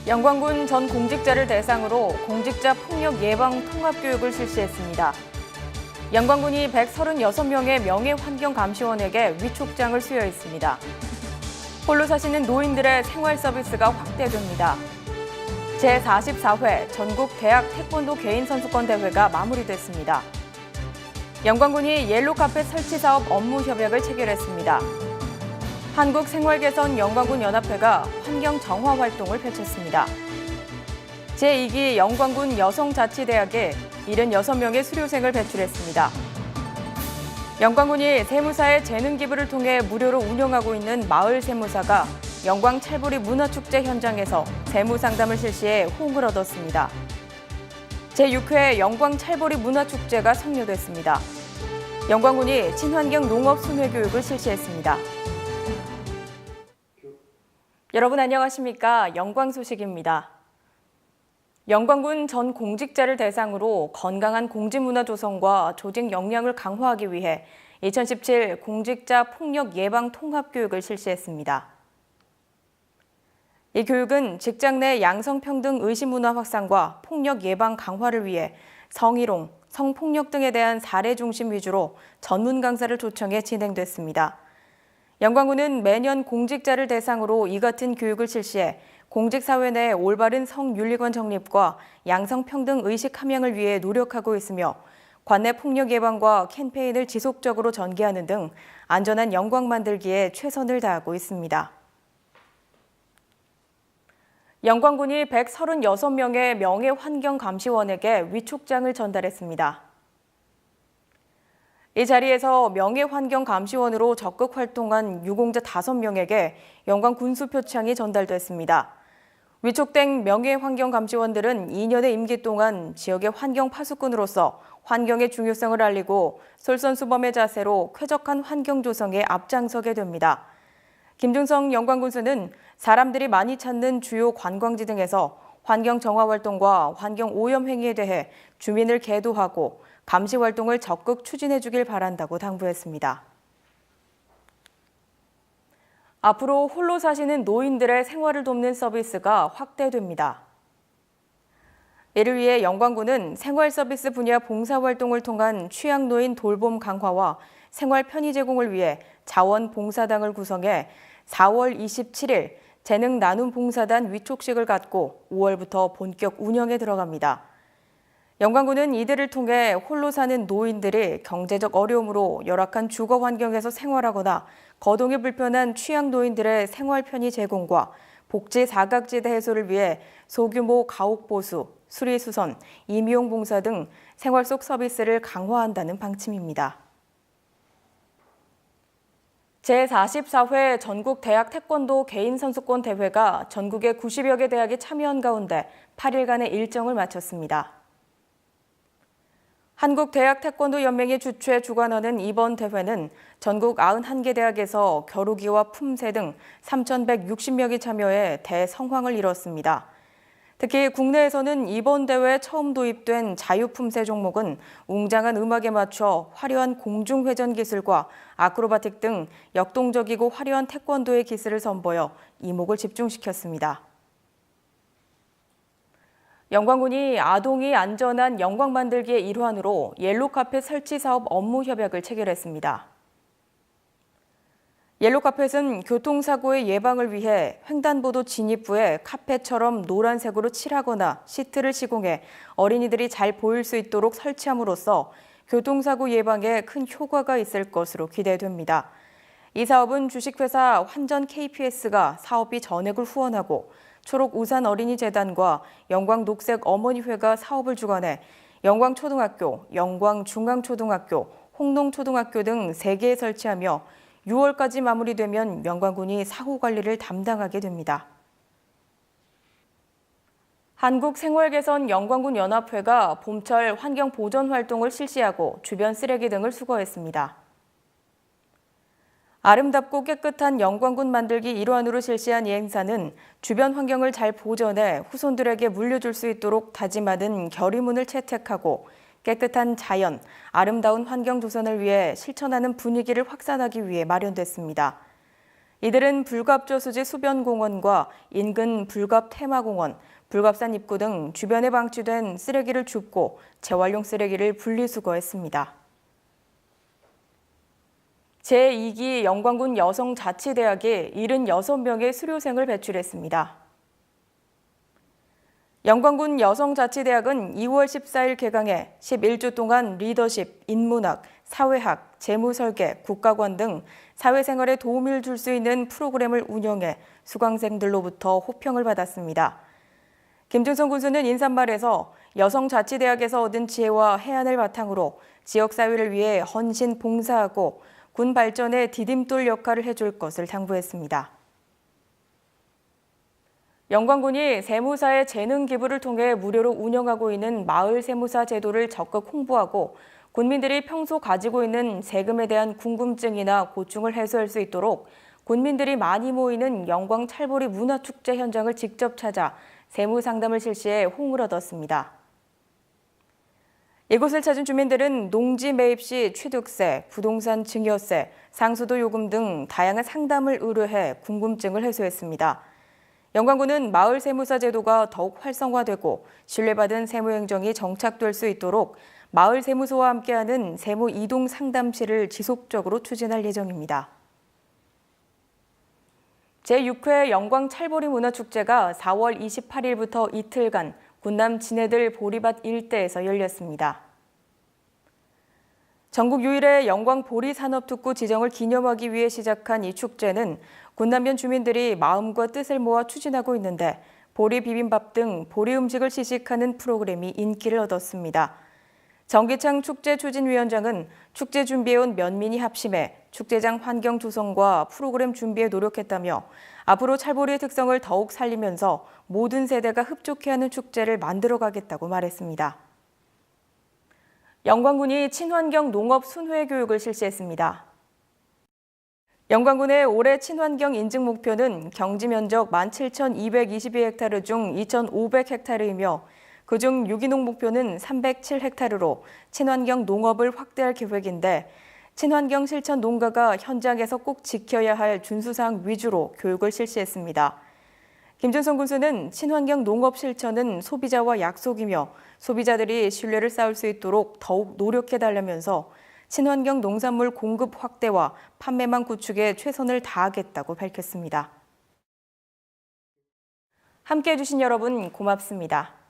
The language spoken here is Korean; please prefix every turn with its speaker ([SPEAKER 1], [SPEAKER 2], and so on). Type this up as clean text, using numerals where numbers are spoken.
[SPEAKER 1] 영광군 전 공직자를 대상으로 공직자 폭력 예방 통합 교육을 실시했습니다. 영광군이 136명의 명예환경감시원에게 위촉장을 수여했습니다. 홀로 사시는 노인들의 생활 서비스가 확대됩니다. 제44회 전국 대학 태권도 개인 선수권 대회가 마무리됐습니다. 영광군이 옐로 카펫 설치 사업 업무 협약을 체결했습니다. 한국생활개선 영광군 연합회가 환경 정화 활동을 펼쳤습니다. 제2기 영광군 여성자치대학에 76명의 수료생을 배출했습니다. 영광군이 세무사의 재능 기부를 통해 무료로 운영하고 있는 마을 세무사가 영광 찰보리 문화축제 현장에서 세무 상담을 실시해 호응을 얻었습니다. 제6회 영광 찰보리 문화축제가 성료됐습니다. 영광군이 친환경 농업 순회 교육을 실시했습니다. 여러분 안녕하십니까? 영광 소식입니다. 영광군 전 공직자를 대상으로 건강한 공직문화 조성과 조직 역량을 강화하기 위해 2017 공직자 폭력 예방 통합 교육을 실시했습니다. 이 교육은 직장 내 양성평등 의식문화 확산과 폭력 예방 강화를 위해 성희롱, 성폭력 등에 대한 사례 중심 위주로 전문 강사를 초청해 진행됐습니다. 영광군은 매년 공직자를 대상으로 이 같은 교육을 실시해 공직사회 내 올바른 성윤리관 정립과 양성평등 의식 함양을 위해 노력하고 있으며 관내 폭력 예방과 캠페인을 지속적으로 전개하는 등 안전한 영광 만들기에 최선을 다하고 있습니다. 영광군이 136명의 명예환경감시원에게 위촉장을 전달했습니다. 이 자리에서 명예환경감시원으로 적극 활동한 유공자 5명에게 영광 군수표창이 전달됐습니다. 위촉된 명예환경감시원들은 2년의 임기 동안 지역의 환경 파수꾼으로서 환경의 중요성을 알리고 솔선수범의 자세로 쾌적한 환경 조성에 앞장서게 됩니다. 김중성 영광군수는 사람들이 많이 찾는 주요 관광지 등에서 환경 정화 활동과 환경 오염 행위에 대해 주민을 계도하고 감시 활동을 적극 추진해 주길 바란다고 당부했습니다. 앞으로 홀로 사시는 노인들의 생활을 돕는 서비스가 확대됩니다. 이를 위해 영광군은 생활 서비스 분야 봉사활동을 통한 취약노인 돌봄 강화와 생활 편의 제공을 위해 자원봉사당을 구성해 4월 27일 재능 나눔 봉사단 위촉식을 갖고 5월부터 본격 운영에 들어갑니다. 영광군은 이들을 통해 홀로 사는 노인들이 경제적 어려움으로 열악한 주거 환경에서 생활하거나 거동이 불편한 취약 노인들의 생활 편의 제공과 복지 사각지대 해소를 위해 소규모 가옥 보수, 수리 수선, 임용 봉사 등 생활 속 서비스를 강화한다는 방침입니다. 제44회 전국 대학 태권도 개인 선수권 대회가 전국의 90여 개 대학이 참여한 가운데 8일간의 일정을 마쳤습니다. 한국대학태권도연맹이 주최 주관하는 이번 대회는 전국 91개 대학에서 겨루기와 품새 등 3,160명이 참여해 대성황을 이뤘습니다. 특히 국내에서는 이번 대회에 처음 도입된 자유품새 종목은 웅장한 음악에 맞춰 화려한 공중회전 기술과 아크로바틱 등 역동적이고 화려한 태권도의 기술을 선보여 이목을 집중시켰습니다. 영광군이 아동이 안전한 영광 만들기의 일환으로 옐로 카펫 설치 사업 업무 협약을 체결했습니다. 옐로 카펫은 교통사고의 예방을 위해 횡단보도 진입부에 카펫처럼 노란색으로 칠하거나 시트를 시공해 어린이들이 잘 보일 수 있도록 설치함으로써 교통사고 예방에 큰 효과가 있을 것으로 기대됩니다. 이 사업은 주식회사 환전 KPS가 사업비 전액을 후원하고 초록우산 어린이재단과 영광녹색 어머니회가 사업을 주관해 영광초등학교, 영광중앙초등학교, 홍동초등학교 등 3개에 설치하며 6월까지 마무리되면 영광군이 사후 관리를 담당하게 됩니다. 한국생활개선 영광군 연합회가 봄철 환경 보전 활동을 실시하고 주변 쓰레기 등을 수거했습니다. 아름답고 깨끗한 영광군 만들기 일환으로 실시한 이 행사는 주변 환경을 잘 보존해 후손들에게 물려줄 수 있도록 다짐하는 결의문을 채택하고 깨끗한 자연, 아름다운 환경 조성을 위해 실천하는 분위기를 확산하기 위해 마련됐습니다. 이들은 불갑저수지 수변공원과 인근 불갑테마공원, 불갑산 입구 등 주변에 방치된 쓰레기를 줍고 재활용 쓰레기를 분리수거했습니다. 제2기 영광군 여성자치대학에 76명의 수료생을 배출했습니다. 영광군 여성자치대학은 2월 14일 개강해 11주 동안 리더십, 인문학, 사회학, 재무설계, 국가관 등 사회생활에 도움을 줄 수 있는 프로그램을 운영해 수강생들로부터 호평을 받았습니다. 김준성 군수는 인사말에서 여성자치대학에서 얻은 지혜와 해안을 바탕으로 지역사회를 위해 헌신 봉사하고 군 발전에 디딤돌 역할을 해줄 것을 당부했습니다. 영광군이 세무사의 재능 기부를 통해 무료로 운영하고 있는 마을 세무사 제도를 적극 홍보하고 군민들이 평소 가지고 있는 세금에 대한 궁금증이나 고충을 해소할 수 있도록 군민들이 많이 모이는 영광 찰보리 문화축제 현장을 직접 찾아 세무 상담을 실시해 호응을 얻었습니다. 이곳을 찾은 주민들은 농지 매입 시 취득세, 부동산 증여세, 상수도 요금 등 다양한 상담을 의뢰해 궁금증을 해소했습니다. 영광군은 마을 세무사 제도가 더욱 활성화되고 신뢰받은 세무행정이 정착될 수 있도록 마을 세무소와 함께하는 세무 이동 상담실을 지속적으로 추진할 예정입니다. 제6회 영광 찰보리 문화축제가 4월 28일부터 이틀간 군남 진해들 보리밭 일대에서 열렸습니다. 전국 유일의 영광 보리산업특구 지정을 기념하기 위해 시작한 이 축제는 군남면 주민들이 마음과 뜻을 모아 추진하고 있는데 보리 비빔밥 등 보리 음식을 시식하는 프로그램이 인기를 얻었습니다. 정기창 축제추진위원장은 축제 준비해온 면민이 합심해 축제장 환경 조성과 프로그램 준비에 노력했다며 앞으로 찰보리의 특성을 더욱 살리면서 모든 세대가 흡족해하는 축제를 만들어가겠다고 말했습니다. 영광군이 친환경 농업 순회 교육을 실시했습니다. 영광군의 올해 친환경 인증 목표는 경지 면적 17,222헥타르 중 2,500헥타르이며 그중 유기농 목표는 307헥타르로 친환경 농업을 확대할 계획인데 친환경 실천 농가가 현장에서 꼭 지켜야 할 준수사항 위주로 교육을 실시했습니다. 김준성 군수는 친환경 농업 실천은 소비자와 약속이며 소비자들이 신뢰를 쌓을 수 있도록 더욱 노력해달라면서 친환경 농산물 공급 확대와 판매망 구축에 최선을 다하겠다고 밝혔습니다. 함께해 주신 여러분 고맙습니다.